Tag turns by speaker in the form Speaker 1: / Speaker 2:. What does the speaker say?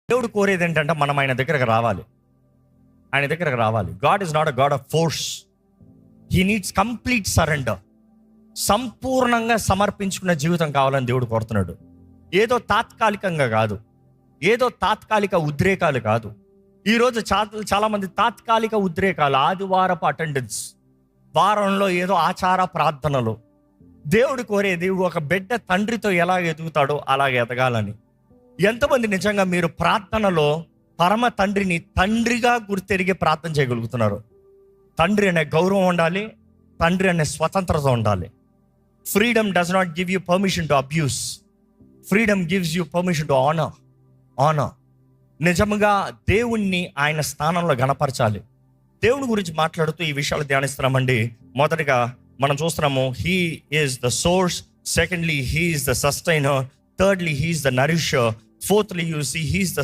Speaker 1: దేవుడు కోరేది ఏంటంటే మనం ఆయన దగ్గరకు రావాలి. ఆయన దగ్గరకు రావాలి. God is not a God of force. He needs complete surrender. సంపూర్ణంగా సమర్పించుకున్న జీవితం కావాలని దేవుడు కోరుతున్నాడు. ఏదో తాత్కాలికంగా కాదు, ఏదో తాత్కాలిక ఉద్రేకాలు కాదు. ఈరోజు చాలా మంది తాత్కాలిక ఉద్రేకాలు, ఆదివారపు అటెండెన్స్, వారంలో ఏదో ఆచార ప్రార్థనలు. దేవుడు కోరేది ఒక బిడ్డ తండ్రితో ఎలా ఎదుగుతాడో అలాగే ఎదగాలని. ఎంతమంది నిజంగా మీరు ప్రార్థనలో పరమ తండ్రిని తండ్రిగా గుర్తెరిగి ప్రార్థన చేయగలుగుతున్నారు? తండ్రి అనే గౌరవం ఉండాలి, తండ్రి అనే స్వతంత్రత ఉండాలి. Freedom does not give you permission to abuse. Freedom gives you permission to honour. నిజంగా దేవుణ్ణి ఆయన స్థానంలో గణపరచాలి. దేవుని గురించి మాట్లాడుతూ ఈ విషయాలు ధ్యానిస్తున్నామండి. మొదటిగా మనం చూస్తున్నాము, he is the source. Secondly, he is the sustainer. Thirdly, he is the nourisher. Fourthly, you see he is the